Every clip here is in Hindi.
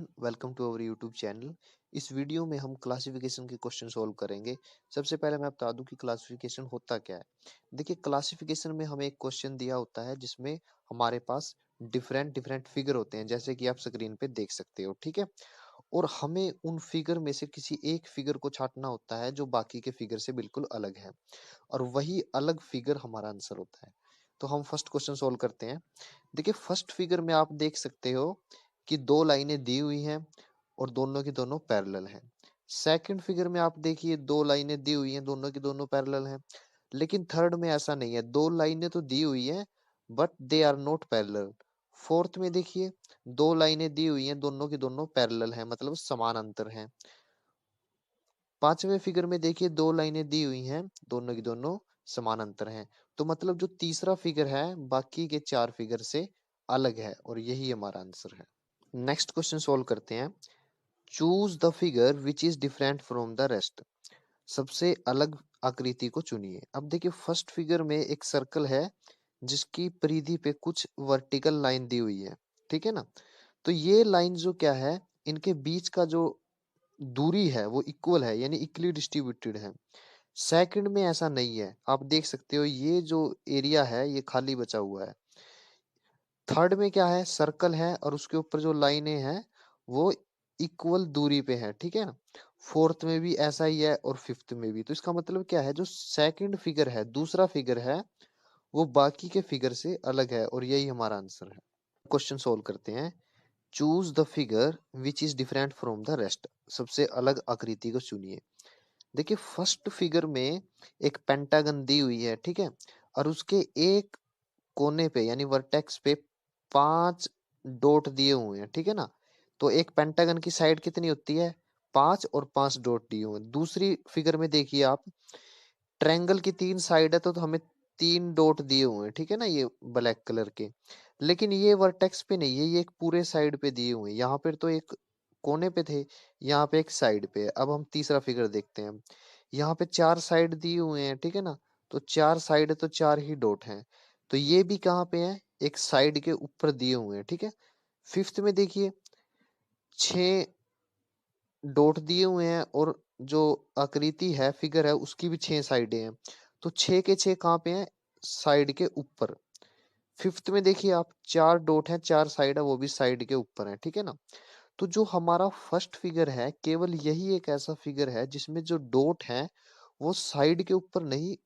Everyone, welcome to our YouTube channel. इस वीडियो में हम क्लासिफिकेशन के क्वेश्चन सॉल्व करेंगे। सबसे पहले मैं बता दूं कि क्लासिफिकेशन होता क्या है। देखिए, क्लासिफिकेशन में हमें एक क्वेश्चन दिया होता है जिसमें हमारे पास डिफरेंट डिफरेंट फिगर होते हैं, जैसे कि आप स्क्रीन पे देख सकते हो, ठीक है। और हमें उन फिगर में से किसी एक फिगर को छांटना होता है जो बाकी के फिगर से बिल्कुल अलग है, और वही अलग फिगर हमारा आंसर होता है। तो हम फर्स्ट क्वेश्चन सॉल्व करते हैं। देखिए, फर्स्ट फिगर में आप देख सकते हो कि दो लाइनें दी हुई हैं और दोनों की दोनों पैरेलल हैं। सेकंड फिगर में आप देखिए, दो लाइनें दी हुई हैं, दोनों की दोनों पैरेलल हैं। लेकिन थर्ड में ऐसा नहीं है, दो लाइनें तो दी हुई हैं but they are not parallel. Fourth में देखिए, दो लाइनें दी हुई हैं, दोनों की दोनों पैरेलल हैं, मतलब समान अंतर हैं। पांचवें फिगर में देखिए, दो लाइनें दी हुई हैं, दोनों की दोनों समान अंतर हैं। तो मतलब जो तीसरा फिगर है बाकी के चार फिगर से अलग है, और यही हमारा आंसर है। नेक्स्ट क्वेश्चन सोल्व करते हैं। Choose the figure which is different from the rest. सबसे अलग आकृति को चुनिए। अब देखिए, फर्स्ट फिगर में एक सर्कल है जिसकी परिधि पे कुछ वर्टिकल लाइन दी हुई है, ठीक है ना। तो ये लाइन जो क्या है, इनके बीच का जो दूरी है वो इक्वल है, यानी इक्वली डिस्ट्रीब्यूटेड है। सेकंड में ऐसा नहीं है, आप देख सकते हो ये जो एरिया है ये खाली बचा हुआ है। थर्ड में क्या है, सर्कल है और उसके ऊपर जो लाइनें हैं वो इक्वल दूरी पे है, ठीक है ना। फोर्थ में भी ऐसा ही है और फिफ्थ में भी। तो इसका मतलब क्या है, जो सेकंड फिगर है, दूसरा फिगर है, वो बाकी के फिगर से अलग है, और यही हमारा आंसर है। क्वेश्चन सोल्व करते हैं। Choose the figure which is different from the rest. सबसे अलग आकृति को चुनिए। देखिए, फर्स्ट फिगर में एक पेंटागन दी हुई है, ठीक है। और उसके एक कोने पे यानी वर्टेक्स पे 5 डॉट दिए हुए हैं, ठीक है ना। तो एक पेंटागन की साइड कितनी होती है, 5, और 5 डॉट दिए हुए हैं। दूसरी फिगर में देखिए आप, ट्रायंगल की 3 साइड है तो हमें 3 डॉट दिए हुए हैं, ठीक है ना, ये ब्लैक कलर के। लेकिन ये वर्टेक्स पे नहीं है, ये एक पूरे साइड पे दिए हुए हैं। यहाँ पर तो एक कोने पे थे, यहाँ पे एक साइड पे है। अब हम तीसरा फिगर देखते हैं। यहाँ पे 4 साइड दिए हुए हैं, ठीक है ना। तो 4 साइड है तो 4 ही डॉट हैं। तो ये भी कहाँ पे है, एक साइड के ऊपर दिए हुए हैं, ठीक है। फिफ्थ में देखिए, 6 डॉट दिए हुए हैं, और जो आकृति है, फिगर है, उसकी भी 6 साइडें हैं। तो 6 के 6 कहाँ पे हैं, साइड के ऊपर। फिफ्थ में देखिए आप, 4 डॉट हैं, 4 साइड है, वो भी साइड के ऊपर है, ठीक है ना। तो जो हमारा फर्स्ट फिगर है, केवल यही एक ऐसा फिगर है जिसमें जो डॉट है वो साइड के ऊपर नहीं,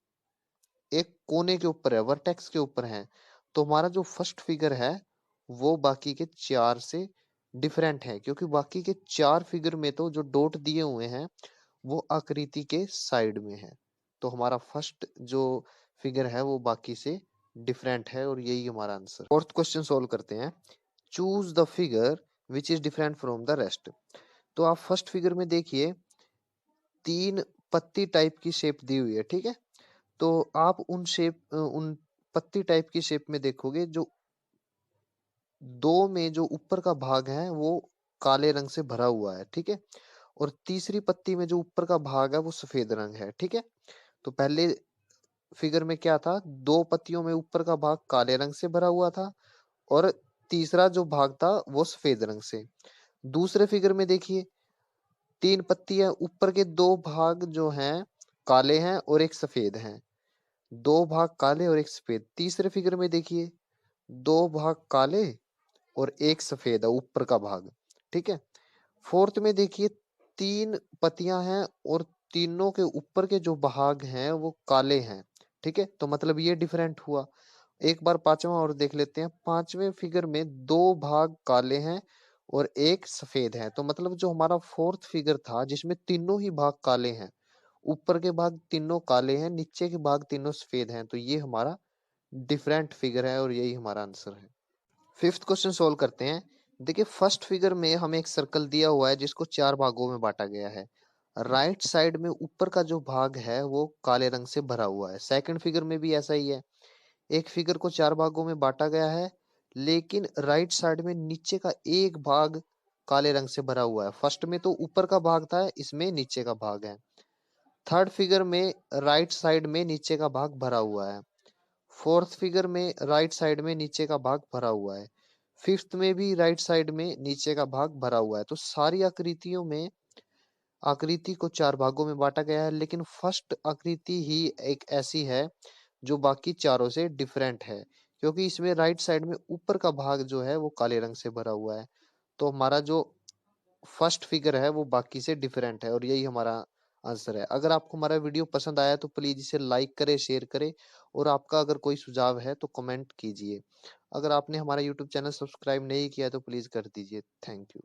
एक कोने के ऊपर है, वर्टेक्स के ऊपर है। तो हमारा जो फर्स्ट फिगर है वो बाकी के चार से डिफरेंट है, क्योंकि बाकी के चार फिगर में तो जो डॉट दिए हुए हैं वो आकृति के साइड में है। तो हमारा फर्स्ट जो फिगर है वो बाकी से डिफरेंट है, और यही हमारा आंसर। फोर्थ क्वेश्चन सोल्व करते हैं। Choose the figure which is different from the rest. तो आप फर्स्ट फिगर में देखिए, 3 पत्ती टाइप की शेप दी हुई है, ठीक है। तो आप उन पत्ती टाइप की शेप में देखोगे, जो दो में जो ऊपर का भाग है वो काले रंग से भरा हुआ है, ठीक है। और तीसरी पत्ती में जो ऊपर का भाग है वो सफेद रंग है, ठीक है। तो पहले फिगर में क्या था, दो पत्तियों में ऊपर का भाग काले रंग से भरा हुआ था, और तीसरा जो भाग था वो सफेद रंग से। दूसरे फिगर में देखिए, 3 पत्तियां, ऊपर के दो भाग जो हैं काले हैं और एक सफेद हैं। दो भाग काले और एक सफेद। तीसरे फिगर में देखिए, दो भाग काले और एक सफेद है, ऊपर का भाग, ठीक है। फोर्थ में देखिए, 3 पत्तियां हैं और तीनों के ऊपर के जो भाग हैं वो काले हैं, ठीक है। तो मतलब ये डिफरेंट हुआ। एक बार पांचवा और देख लेते हैं। पांचवें फिगर में दो भाग काले हैं और एक सफेद है। तो मतलब जो हमारा फोर्थ फिगर था जिसमें तीनों ही भाग काले हैं, ऊपर के भाग तीनों काले हैं, नीचे के भाग तीनों सफेद हैं, तो ये हमारा डिफरेंट फिगर है, और यही हमारा आंसर है। फिफ्थ क्वेश्चन सोल्व करते हैं। देखिए, फर्स्ट फिगर में हमें एक सर्कल दिया हुआ है जिसको 4 भागों में बांटा गया है। राइट साइड में ऊपर का जो भाग है वो काले रंग से भरा हुआ है। सेकंड फिगर में भी ऐसा ही है, एक फिगर को 4 भागों में बांटा गया है, लेकिन राइट साइड में नीचे का एक भाग काले रंग से भरा हुआ है। फर्स्ट में तो ऊपर का भाग था, इसमें नीचे का भाग है। थर्ड फिगर में राइट साइड में नीचे का भाग भरा हुआ है। फोर्थ फिगर में राइट साइड में नीचे का भाग भरा हुआ है। फिफ्थ में भी राइट साइड में नीचे का भाग भरा हुआ है। तो सारी आकृतियों में आकृति को चार भागों में बांटा गया है, लेकिन फर्स्ट आकृति ही एक ऐसी है जो बाकी चारों से डिफरेंट है, क्योंकि इसमें राइट साइड में ऊपर का भाग जो है वो काले रंग से भरा हुआ है। तो हमारा जो फर्स्ट फिगर है वो बाकी से डिफरेंट है और यही हमारा आंसर है। अगर आपको हमारा वीडियो पसंद आया तो प्लीज इसे लाइक करें, शेयर करें और आपका अगर कोई सुझाव है तो कमेंट कीजिए। अगर आपने हमारा यूट्यूब चैनल सब्सक्राइब नहीं किया तो प्लीज कर दीजिए। Thank you.